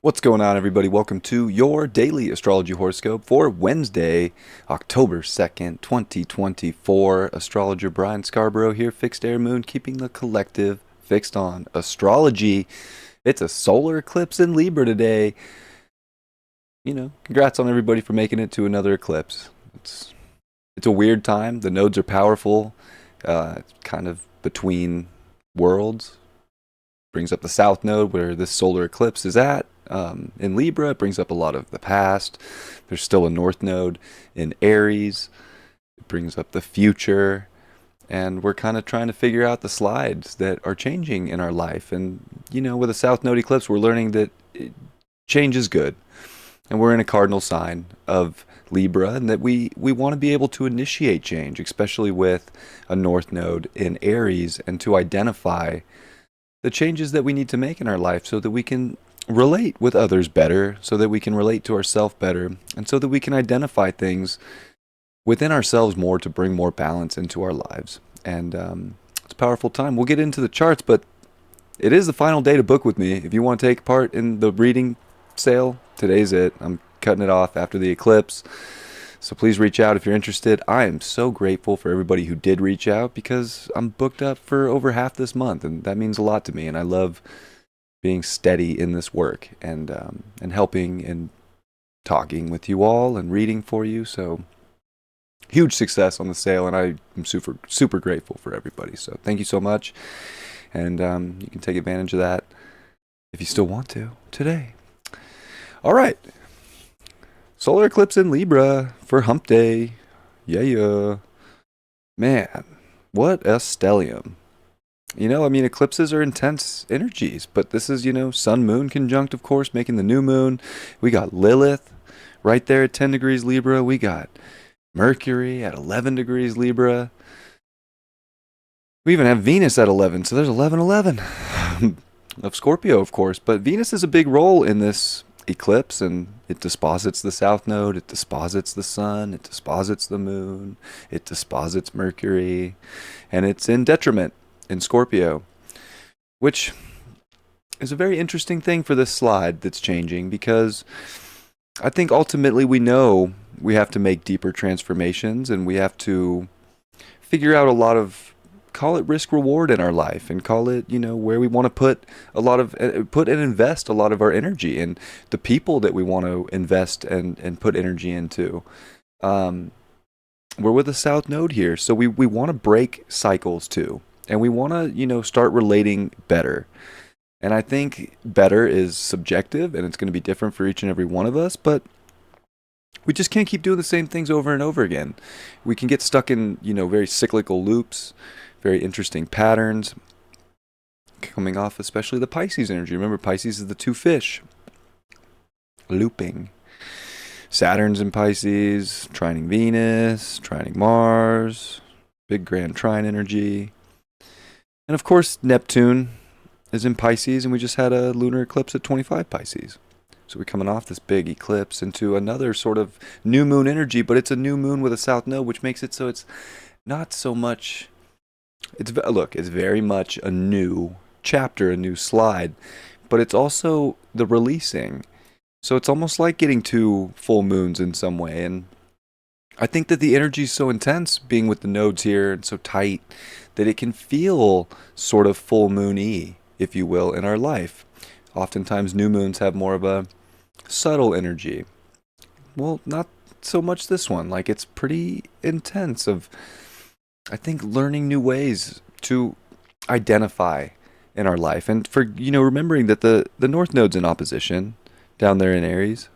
What's going on, everybody? Welcome to your daily astrology horoscope for Wednesday, October 2nd, 2024. Astrologer Brian Scarborough here, Fixed Air Moon, keeping the collective fixed on astrology. It's a solar eclipse in Libra today. Congrats on everybody for making it to another eclipse. It's a weird time. The nodes are powerful, it's kind of between worlds. Brings up the south node where this solar eclipse is at. In Libra, it brings up a lot of the past. There's still a north node in Aries. It brings up the future. And we're kind of trying to figure out the slides that are changing in our life. And, with a south node eclipse, we're learning that change is good. And we're in a cardinal sign of Libra, and that we want to be able to initiate change, especially with a north node in Aries, and to identify the changes that we need to make in our life so that we can relate with others better, so that we can relate to ourselves better, and so that we can identify things within ourselves more to bring more balance into our lives. And it's a powerful time. We'll get into the charts, but it is the final day to book with me. If you want to take part in the reading sale, today's it. I'm cutting it off after the eclipse. So please reach out if you're interested. I am so grateful for everybody who did reach out, because I'm booked up for over half this month, and that means a lot to me. And I love being steady in this work, and helping and talking with you all and reading for you. So huge success on the sale, and I am super grateful for everybody. So thank you so much, and you can take advantage of that if you still want to today. All right. Solar eclipse in Libra for Hump Day. Yeah. Man, what a stellium. Eclipses are intense energies, but this is, sun moon conjunct, of course, making the new moon. We got Lilith right there at 10 degrees Libra. We got Mercury at 11 degrees Libra. We even have Venus at 11, so there's 11 of Scorpio, of course. But Venus has a big role in this eclipse, and it disposits the south node, it disposits the sun, it disposits the moon, it disposits Mercury, and it's in detriment in Scorpio, which is a very interesting thing for this slide that's changing, because I think ultimately we know we have to make deeper transformations, and we have to figure out a lot of, call it risk reward in our life, and call it, where we want to put and invest a lot of our energy, and the people that we want to invest and put energy into. We're with a south node here, so we want to break cycles too. And we want to, start relating better. And I think better is subjective, and it's going to be different for each and every one of us, but we just can't keep doing the same things over and over again. We can get stuck in, very cyclical loops, very interesting patterns, coming off especially the Pisces energy. Remember, Pisces is the two fish, looping. Saturn's in Pisces, trining Venus, trining Mars, big grand trine energy. And of course, Neptune is in Pisces, and we just had a lunar eclipse at 25 Pisces. So we're coming off this big eclipse into another sort of new moon energy, but it's a new moon with a south node, which makes it so it's not so much. It's very much a new chapter, a new slide, but it's also the releasing. So it's almost like getting two full moons in some way, and I think that the energy is so intense being with the nodes here and so tight that it can feel sort of full moon-y, if you will, in our life. Oftentimes new moons have more of a subtle energy. Well, not so much this one. Like, it's pretty intense of, I think, learning new ways to identify in our life. And for, remembering that the north node's in opposition down there in Aries.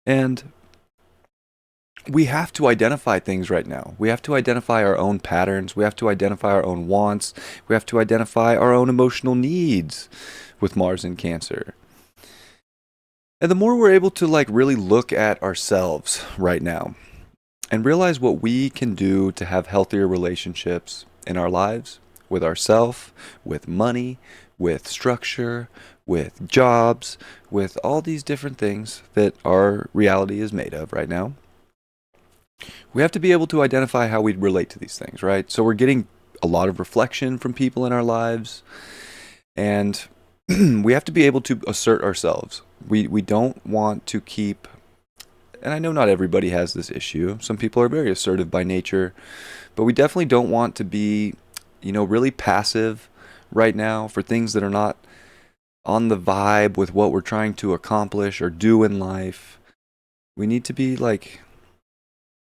And we have to identify things right now. We have to identify our own patterns. We have to identify our own wants. We have to identify our own emotional needs with Mars in Cancer. And the more we're able to really look at ourselves right now and realize what we can do to have healthier relationships in our lives, with ourselves, with money, with structure, with jobs, with all these different things that our reality is made of right now. We have to be able to identify how we relate to these things, right? So we're getting a lot of reflection from people in our lives, and we have to be able to assert ourselves. We don't want to keep, and I know not everybody has this issue. Some people are very assertive by nature, but we definitely don't want to be, really passive right now for things that are not on the vibe with what we're trying to accomplish or do in life. We need to be like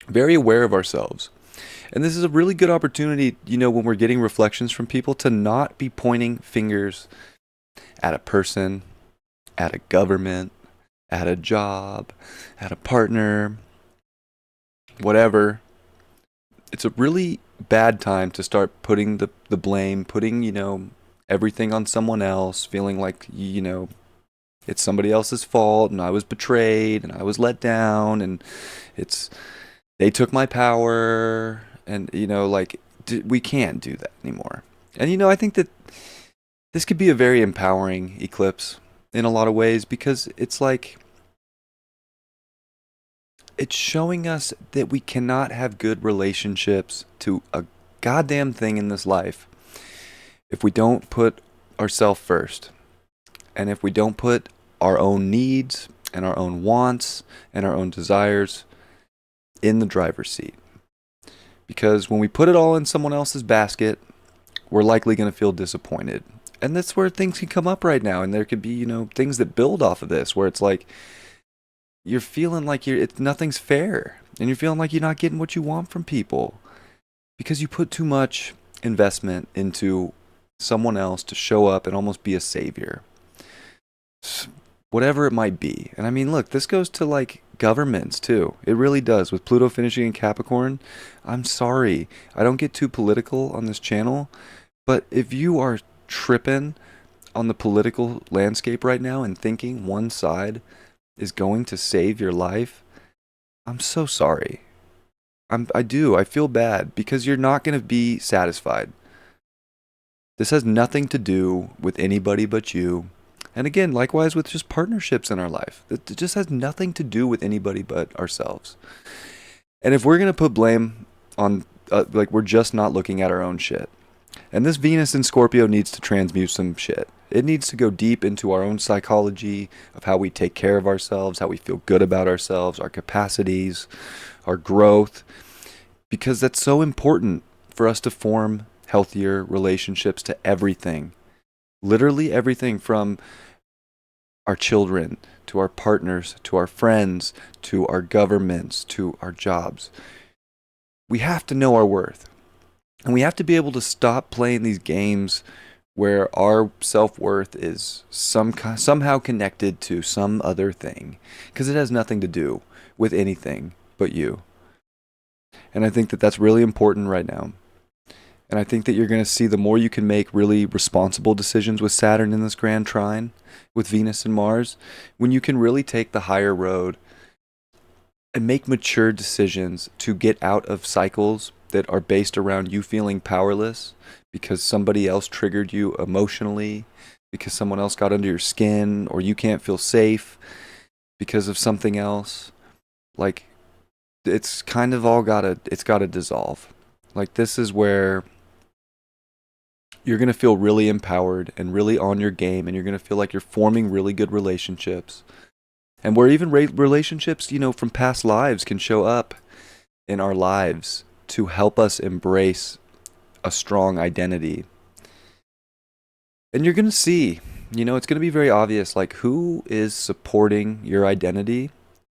very aware of ourselves. And this is a really good opportunity, when we're getting reflections from people, to not be pointing fingers at a person, at a government, at a job, at a partner, whatever. It's a really bad time to start putting the blame, putting, everything on someone else, feeling like, it's somebody else's fault and I was betrayed and I was let down and it's they took my power and, like, we can't do that anymore. And, I think that this could be a very empowering eclipse in a lot of ways, because it's like it's showing us that we cannot have good relationships to a goddamn thing in this life if we don't put ourselves first, and if we don't put our own needs and our own wants and our own desires in the driver's seat. Because when we put it all in someone else's basket, we're likely going to feel disappointed. And that's where things can come up right now. And there could be, things that build off of this, where it's like you're feeling like nothing's fair. And you're feeling like you're not getting what you want from people because you put too much investment into someone else to show up and almost be a savior. Whatever it might be. And I mean, look, this goes to like governments too. It really does. With Pluto finishing in Capricorn, I'm sorry, I don't get too political on this channel, but if you are tripping on the political landscape right now and thinking one side is going to save your life, I'm so sorry. I feel bad, because you're not going to be satisfied. This has nothing to do with anybody but you. And again, likewise with just partnerships in our life. It just has nothing to do with anybody but ourselves. And if we're going to put blame on, we're just not looking at our own shit. And this Venus in Scorpio needs to transmute some shit. It needs to go deep into our own psychology of how we take care of ourselves, how we feel good about ourselves, our capacities, our growth. Because that's so important for us to form healthier relationships to everything. Literally everything, from our children, to our partners, to our friends, to our governments, to our jobs. We have to know our worth. And we have to be able to stop playing these games where our self-worth is somehow connected to some other thing. Because it has nothing to do with anything but you. And I think that that's really important right now. And I think that you're going to see the more you can make really responsible decisions with Saturn in this grand trine, with Venus and Mars, when you can really take the higher road and make mature decisions to get out of cycles that are based around you feeling powerless because somebody else triggered you emotionally, because someone else got under your skin, or you can't feel safe because of something else. Like, it's kind of all it's gotta dissolve. Like, this is where you're going to feel really empowered and really on your game, and you're going to feel like you're forming really good relationships. And where even relationships, from past lives can show up in our lives to help us embrace a strong identity. And you're going to see, it's going to be very obvious, like, who is supporting your identity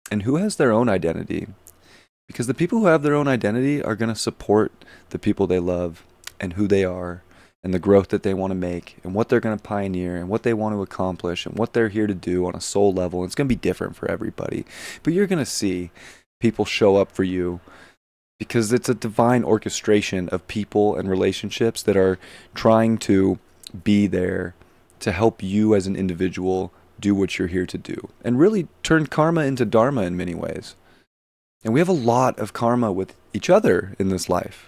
and who has their own identity. Because the people who have their own identity are going to support the people they love and who they are, and the growth that they want to make, and what they're going to pioneer, and what they want to accomplish, and what they're here to do on a soul level. It's going to be different for everybody. But you're going to see people show up for you, because it's a divine orchestration of people and relationships that are trying to be there to help you as an individual do what you're here to do, and really turn karma into dharma in many ways. And we have a lot of karma with each other in this life.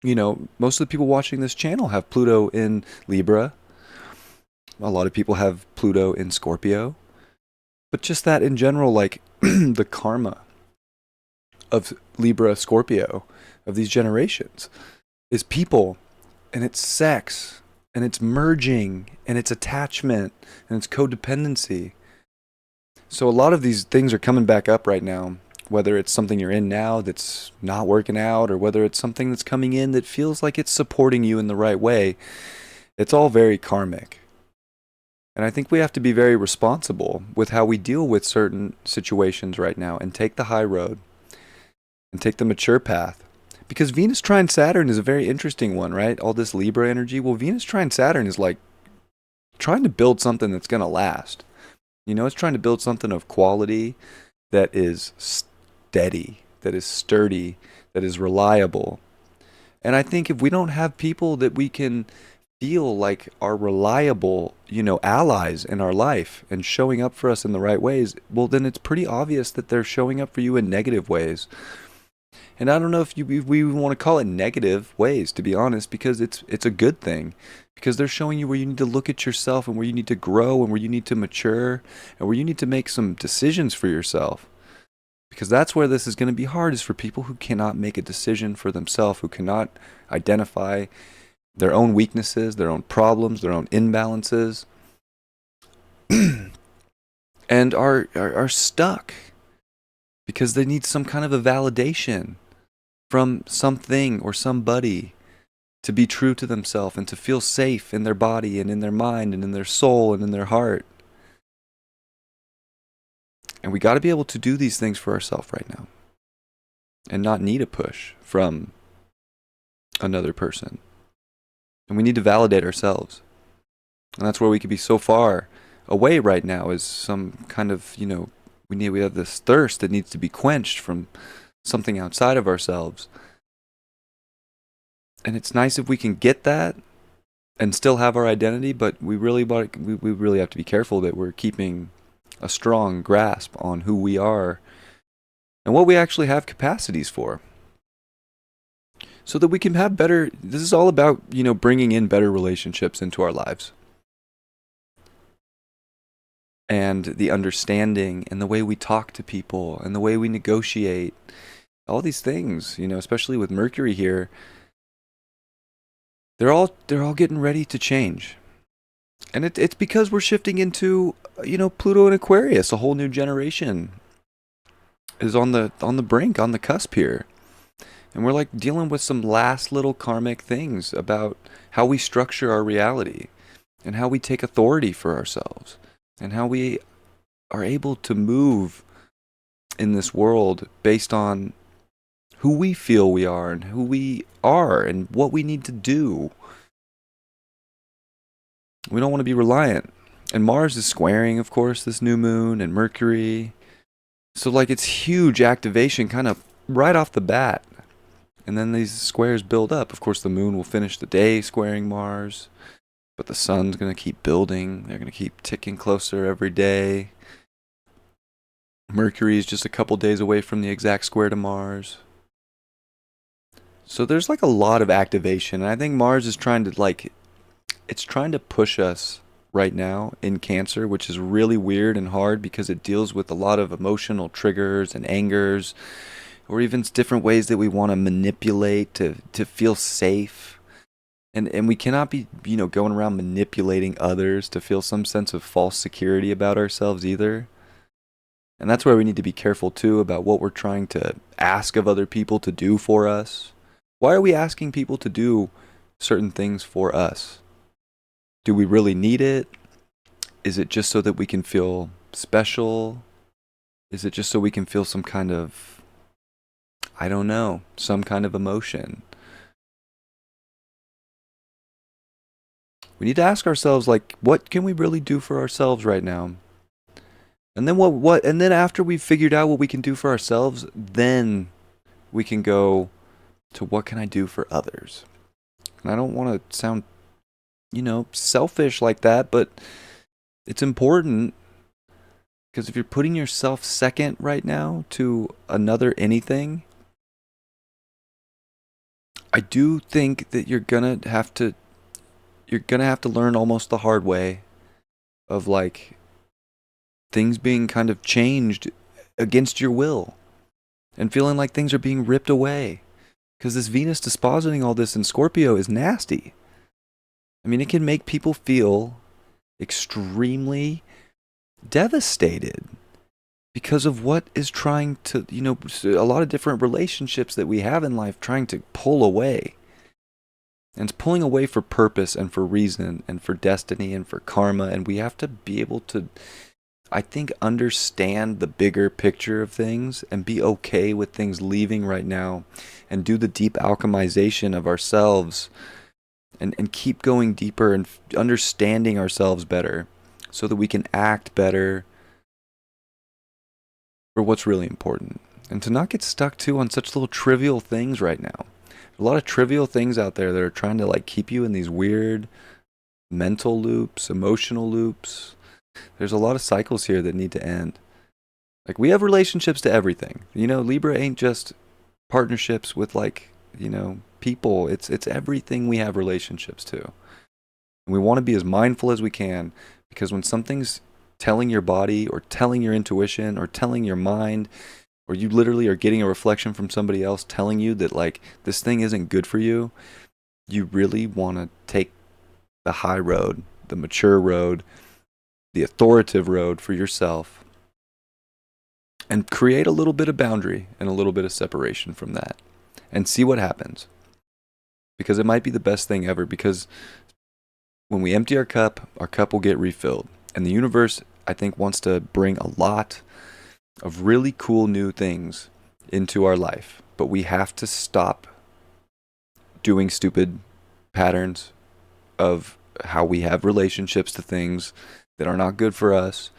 Most of the people watching this channel have Pluto in Libra. A lot of people have Pluto in Scorpio. But just that in general, like, the karma of Libra, Scorpio, of these generations is people, and it's sex, and it's merging, and it's attachment, and it's codependency. So a lot of these things are coming back up right now, whether it's something you're in now that's not working out, or whether it's something that's coming in that feels like it's supporting you in the right way. It's all very karmic. And I think we have to be very responsible with how we deal with certain situations right now and take the high road and take the mature path. Because Venus trine Saturn is a very interesting one, right? All this Libra energy. Well, Venus trine Saturn is like trying to build something that's going to last. You know, it's trying to build something of quality that is steady, that is sturdy, that is reliable. And I think if we don't have people that we can feel like are reliable, allies in our life and showing up for us in the right ways, well, then it's pretty obvious that they're showing up for you in negative ways. And I don't know if we even want to call it negative ways, to be honest, because it's a good thing. Because they're showing you where you need to look at yourself and where you need to grow and where you need to mature and where you need to make some decisions for yourself. Because that's where this is going to be hard, is for people who cannot make a decision for themselves, who cannot identify their own weaknesses, their own problems, their own imbalances, and are stuck because they need some kind of a validation from something or somebody to be true to themselves and to feel safe in their body and in their mind and in their soul and in their heart. And we got to be able to do these things for ourselves right now and not need a push from another person. And we need to validate ourselves. And that's where we could be so far away right now, is some kind of, we have this thirst that needs to be quenched from something outside of ourselves. And it's nice if we can get that and still have our identity, but we really have to be careful that we're keeping a strong grasp on who we are and what we actually have capacities for, so that we can have better. This is all about, bringing in better relationships into our lives, and the understanding and the way we talk to people and the way we negotiate, all these things, especially with Mercury here, they're all getting ready to change. And it's because we're shifting into, Pluto and Aquarius. A whole new generation is on the brink, on the cusp here. And we're like dealing with some last little karmic things about how we structure our reality and how we take authority for ourselves and how we are able to move in this world based on who we feel we are and who we are and what we need to do. We don't want to be reliant. And Mars is squaring, of course, this new moon, and Mercury. So like it's huge activation kind of right off the bat. And then these squares build up. Of course, the moon will finish the day squaring Mars, but the sun's going to keep building. They're going to keep ticking closer every day. Mercury is just a couple days away from the exact square to Mars. So there's like a lot of activation. And I think Mars is trying to it's trying to push us right now in Cancer, which is really weird and hard because it deals with a lot of emotional triggers and angers, or even different ways that we want to manipulate to feel safe. And we cannot be, going around manipulating others to feel some sense of false security about ourselves either. And that's where we need to be careful too about what we're trying to ask of other people to do for us. Why are we asking people to do certain things for us? Do we really need it? Is it just so that we can feel special? Is it just so we can feel some kind of, I don't know, some kind of emotion? We need to ask ourselves, what can we really do for ourselves right now? And then and then after we've figured out what we can do for ourselves, then we can go to what can I do for others? And I don't want to sound, selfish like that, but it's important, because if you're putting yourself second right now to another anything, I do think that you're gonna have to learn almost the hard way of things being kind of changed against your will and feeling like things are being ripped away, because this Venus dispositing all this in Scorpio is nasty. I mean, it can make people feel extremely devastated because of what is trying to, a lot of different relationships that we have in life trying to pull away. And it's pulling away for purpose and for reason and for destiny and for karma. And we have to be able to, I think, understand the bigger picture of things and be okay with things leaving right now and do the deep alchemization of ourselves and keep going deeper and understanding ourselves better so that we can act better for what's really important. And to not get stuck too on such little trivial things right now. A lot of trivial things out there that are trying to like keep you in these weird mental loops, emotional loops. There's a lot of cycles here that need to end. Like we have relationships to everything. Libra ain't just partnerships with like, people. It's everything we have relationships to. And we want to be as mindful as we can because when something's telling your body or telling your intuition or telling your mind, or you literally are getting a reflection from somebody else telling you that like this thing isn't good for you, you really want to take the high road, the mature road, the authoritative road for yourself and create a little bit of boundary and a little bit of separation from that and see what happens. Because it might be the best thing ever, because when we empty our cup will get refilled. And the universe, I think, wants to bring a lot of really cool new things into our life. But we have to stop doing stupid patterns of how we have relationships to things that are not good for us.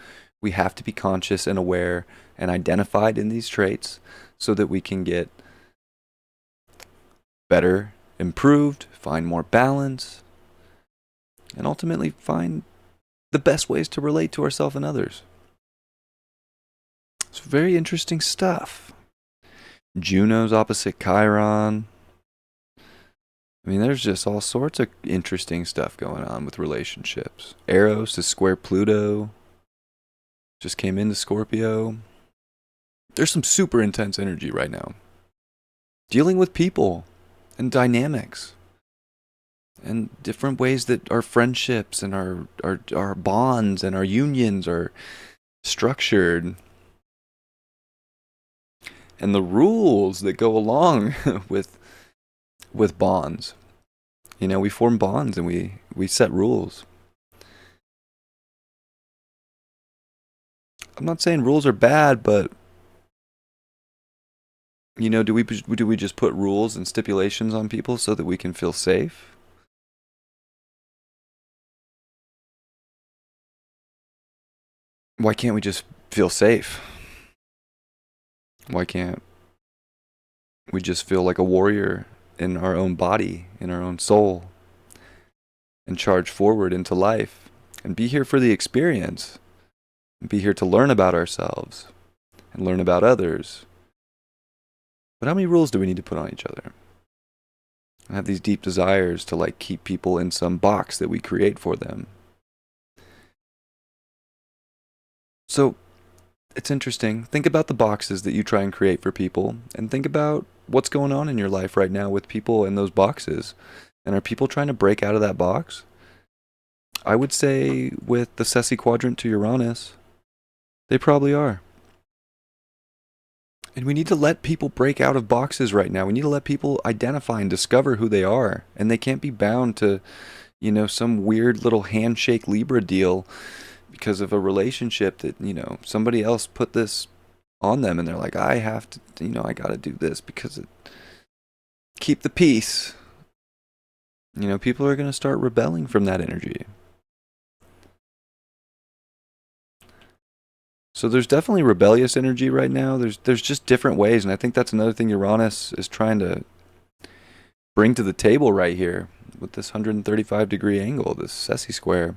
We have to be conscious and aware and identified in these traits so that we can get better, improved, find more balance, and ultimately find the best ways to relate to ourselves and others. It's very interesting stuff. Juno's opposite Chiron. I mean, there's just all sorts of interesting stuff going on with relationships. Eros is square Pluto. Just came into Scorpio. There's some super intense energy right now. Dealing with people and dynamics. And different ways that our friendships and our bonds and our unions are structured. And the rules that go along with bonds. We form bonds and we set rules. I'm not saying rules are bad, but do we just put rules and stipulations on people so that we can feel safe? Why can't we just feel safe? Why can't we just feel like a warrior in our own body, in our own soul, and charge forward into life and be here for the experience and be here to learn about ourselves and learn about others? But how many rules do we need to put on each other? I have these deep desires to like keep people in some box that we create for them. So it's interesting. Think about the boxes that you try and create for people and think about what's going on in your life right now with people in those boxes. And are people trying to break out of that box? I would say with the Ceci quadrant to Uranus, they probably are. And we need to let people break out of boxes right now. We need to let people identify and discover who they are. And they can't be bound to, some weird little handshake Libra deal because of a relationship that, somebody else put this on them and they're like, I have to, I got to do this because keep the peace. People are going to start rebelling from that energy. So there's definitely rebellious energy right now. There's just different ways, and I think that's another thing Uranus is trying to bring to the table right here with this 135-degree angle, this Ceci square.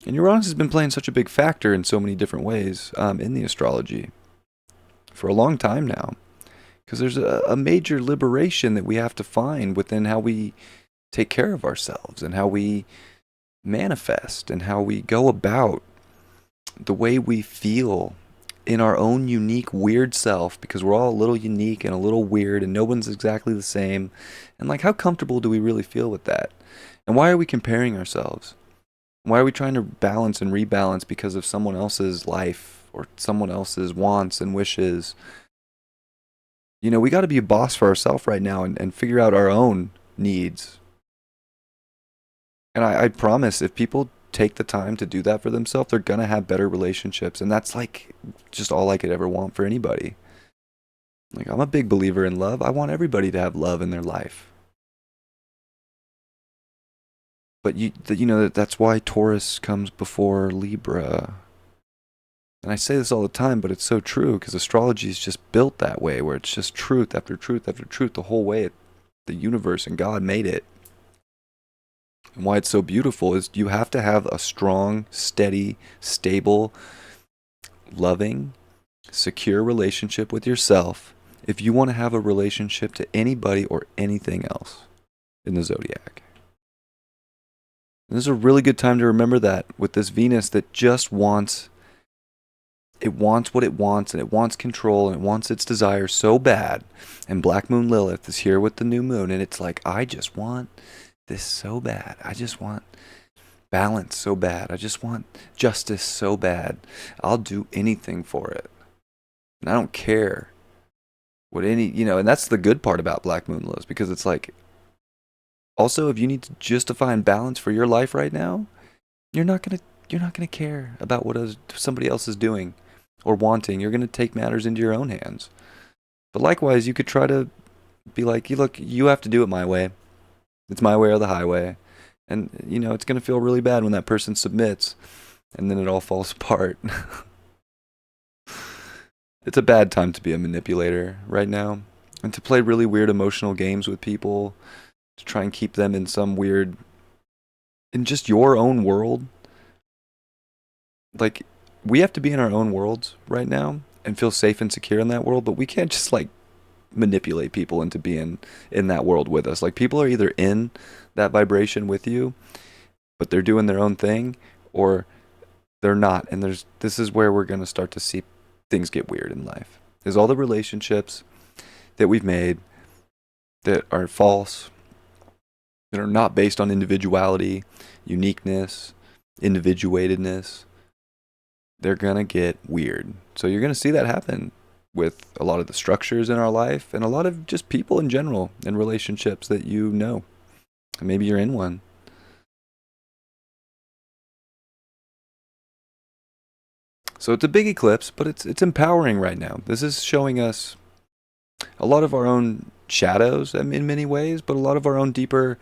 And Uranus has been playing such a big factor in so many different ways in the astrology for a long time now, because there's a major liberation that we have to find within how we take care of ourselves and how we manifest and how we go about the way we feel in our own unique, weird self, because we're all a little unique and a little weird, and no one's exactly the same. And like, how comfortable do we really feel with that? And why are we comparing ourselves? Why are we trying to balance and rebalance because of someone else's life or someone else's wants and wishes? You know, we got to be a boss for ourselves right now and figure out our own needs. And I promise if people take the time to do that for themselves, they're going to have better relationships. And that's like just all I could ever want for anybody. Like, I'm a big believer in love. I want everybody to have love in their life. But you know that's why Taurus comes before Libra. And I say this all the time, but it's so true because astrology is just built that way, where it's just truth after truth after truth the whole way the universe and God made it. And why it's so beautiful is you have to have a strong, steady, stable, loving, secure relationship with yourself if you want to have a relationship to anybody or anything else in the zodiac. And this is a really good time to remember that with this Venus that just wants what it wants, and it wants control, and it wants its desire so bad. And Black Moon Lilith is here with the new moon, and it's like, I just want this so bad. I just want balance so bad. I just want justice so bad. I'll do anything for it. And I don't care what and that's the good part about Black Moon Lilith, because it's like, also, if you need to just to find balance for your life right now, you're not gonna care about what somebody else is doing or wanting. You're gonna take matters into your own hands. But likewise, you could try to be like, look, you have to do it my way. It's my way or the highway. And it's gonna feel really bad when that person submits, and then it all falls apart. It's a bad time to be a manipulator right now, and to play really weird emotional games with people, to try and keep them in just your own world. Like, we have to be in our own worlds right now and feel safe and secure in that world, but we can't just like manipulate people into being in that world with us. Like, people are either in that vibration with you, but they're doing their own thing, or they're not. And this is where we're going to start to see things get weird in life. Is all the relationships that we've made that are false, that are not based on individuality, uniqueness, individuatedness, they're going to get weird. So you're going to see that happen with a lot of the structures in our life and a lot of just people in general and relationships that you know. And maybe you're in one. So it's a big eclipse, but it's empowering right now. This is showing us a lot of our own shadows in many ways, but a lot of our own deeper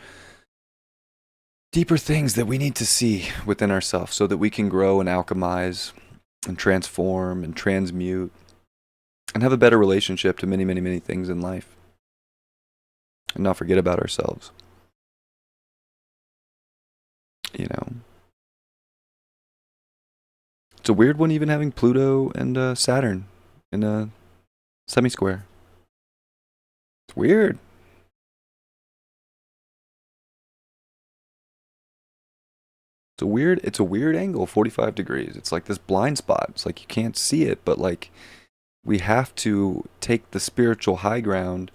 things that we need to see within ourselves so that we can grow and alchemize and transform and transmute and have a better relationship to many, many, many things in life. And not forget about ourselves. It's a weird one even having Pluto and Saturn in a semi-square. It's weird. It's a weird angle, 45 degrees. It's like this blind spot. It's like you can't see it, but like we have to take the spiritual high ground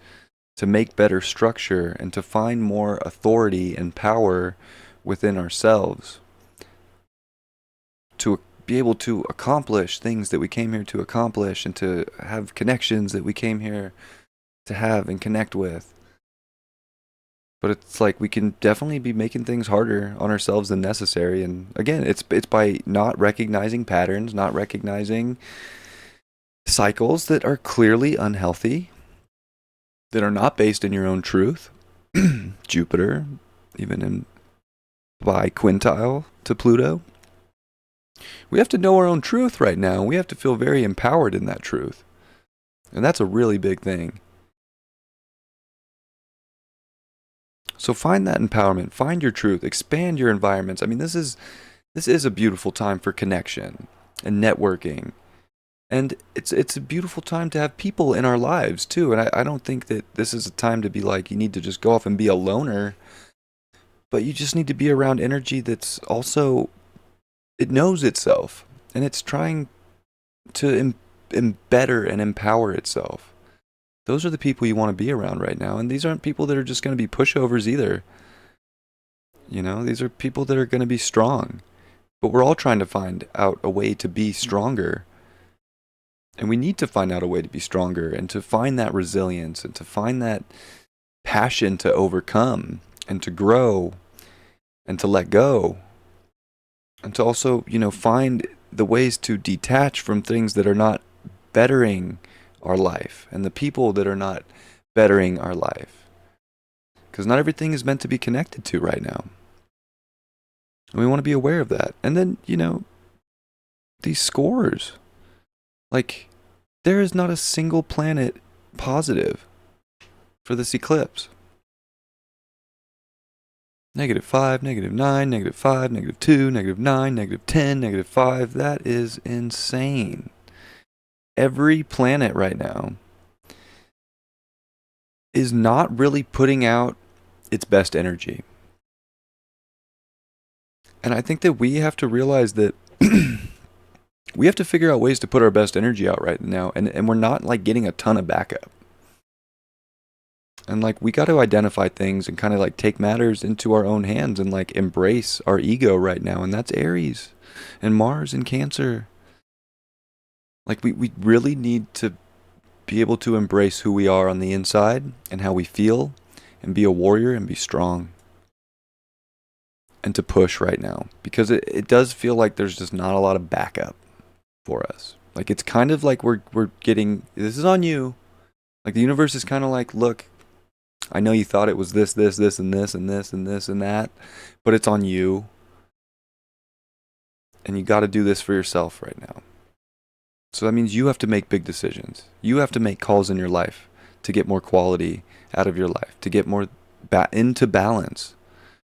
to make better structure and to find more authority and power within ourselves to be able to accomplish things that we came here to accomplish and to have connections that we came here to have and connect with. But it's like we can definitely be making things harder on ourselves than necessary. And again, it's by not recognizing patterns, not recognizing cycles that are clearly unhealthy, that are not based in your own truth. Jupiter, even by quintile to Pluto. We have to know our own truth right now. We have to feel very empowered in that truth. And that's a really big thing. So find that empowerment, find your truth, expand your environments. I mean, this is a beautiful time for connection and networking. And it's a beautiful time to have people in our lives too. And I don't think that this is a time to be like, you need to just go off and be a loner. But you just need to be around energy that's also, it knows itself. And it's trying to better and empower itself. Those are the people you want to be around right now. And these aren't people that are just going to be pushovers either. These are people that are going to be strong. But we're all trying to find out a way to be stronger. And we need to find out a way to be stronger and to find that resilience and to find that passion to overcome and to grow and to let go. And to also, find the ways to detach from things that are not bettering our life and the people that are not bettering our life. Because not everything is meant to be connected to right now. And we want to be aware of that. And then, these scores. Like, there is not a single planet positive for this eclipse. -5, -9, -5, -2, -9, -10, -5. That is insane. Every planet right now is not really putting out its best energy. And I think that we have to realize that we have to figure out ways to put our best energy out right now. And we're not like getting a ton of backup. And like we got to identify things and kind of like take matters into our own hands and like embrace our ego right now. And that's Aries and Mars and Cancer. Like we really need to be able to embrace who we are on the inside and how we feel and be a warrior and be strong. And to push right now. Because it does feel like there's just not a lot of backup for us. Like it's kind of like we're getting, this is on you. Like the universe is kind of like, look, I know you thought it was this, and this, and this, and this, and that, but it's on you. And you got to do this for yourself right now. So that means you have to make big decisions. You have to make calls in your life to get more quality out of your life, to get more into balance.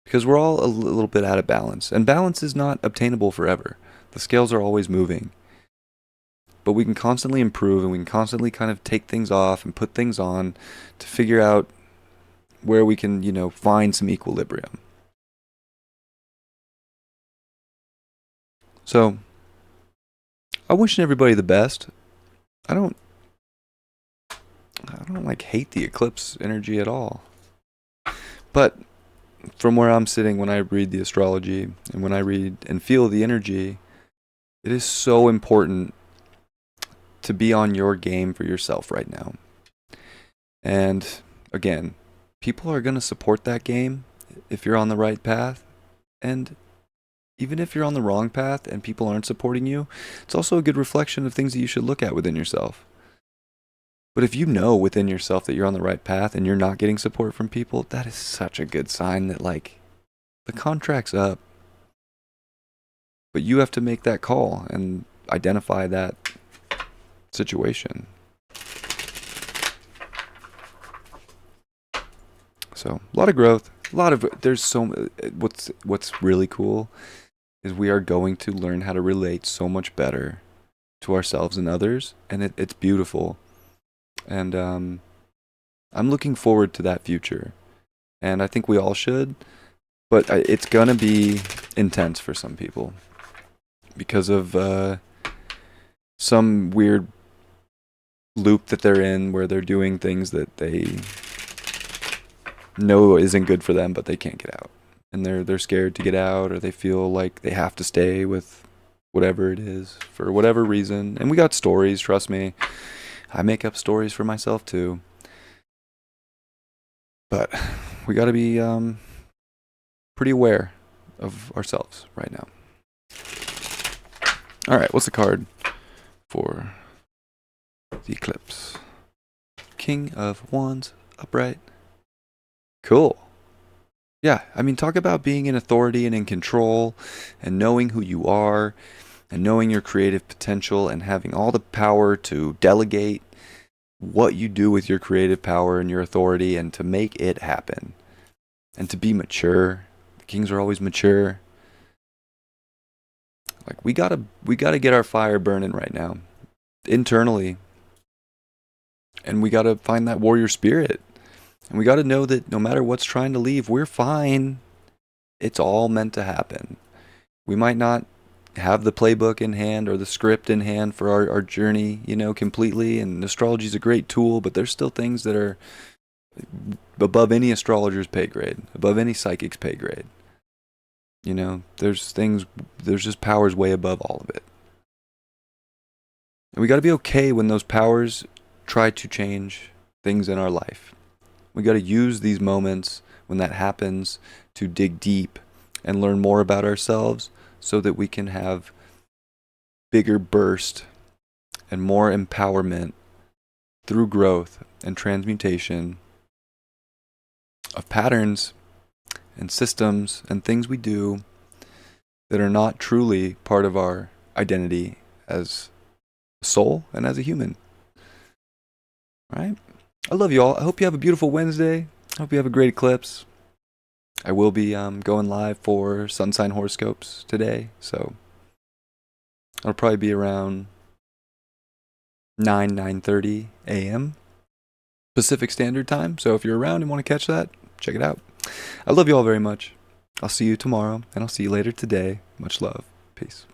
Because we're all a little bit out of balance. And balance is not obtainable forever. The scales are always moving. But we can constantly improve and we can constantly kind of take things off and put things on to figure out where we can, find some equilibrium. So, I'm wishing everybody the best. I don't like hate the eclipse energy at all. But from where I'm sitting when I read the astrology and when I read and feel the energy, it is so important to be on your game for yourself right now. And again, people are going to support that game if you're on the right path. And even if you're on the wrong path and people aren't supporting you, it's also a good reflection of things that you should look at within yourself. But if you know within yourself that you're on the right path and you're not getting support from people, that is such a good sign that like the contract's up. But you have to make that call and identify that situation. So a lot of growth, what's really cool is we are going to learn how to relate so much better to ourselves and others, and it's beautiful. And I'm looking forward to that future, and I think we all should, but it's gonna be intense for some people because of some weird loop that they're in where they're doing things that they know isn't good for them, but they can't get out. And they're scared to get out, or they feel like they have to stay with whatever it is for whatever reason. And we got stories, trust me. I make up stories for myself too. But we got to be pretty aware of ourselves right now. All right, what's the card for the eclipse? King of Wands, upright. Cool. Yeah, I mean, talk about being in authority and in control and knowing who you are and knowing your creative potential and having all the power to delegate what you do with your creative power and your authority and to make it happen and to be mature. The kings are always mature. Like we gotta get our fire burning right now internally, and we gotta find that warrior spirit. And we got to know that no matter what's trying to leave, we're fine. It's all meant to happen. We might not have the playbook in hand or the script in hand for our journey, completely. And astrology is a great tool, but there's still things that are above any astrologer's pay grade, above any psychic's pay grade. There's just powers way above all of it. And we got to be okay when those powers try to change things in our life. We got to use these moments when that happens to dig deep and learn more about ourselves so that we can have bigger burst and more empowerment through growth and transmutation of patterns and systems and things we do that are not truly part of our identity as a soul and as a human. All right? I love you all. I hope you have a beautiful Wednesday. I hope you have a great eclipse. I will be going live for sun sign horoscopes today, so it'll probably be around 9:30 a.m. Pacific Standard Time. So if you're around and want to catch that, check it out. I love you all very much. I'll see you tomorrow, and I'll see you later today. Much love. Peace.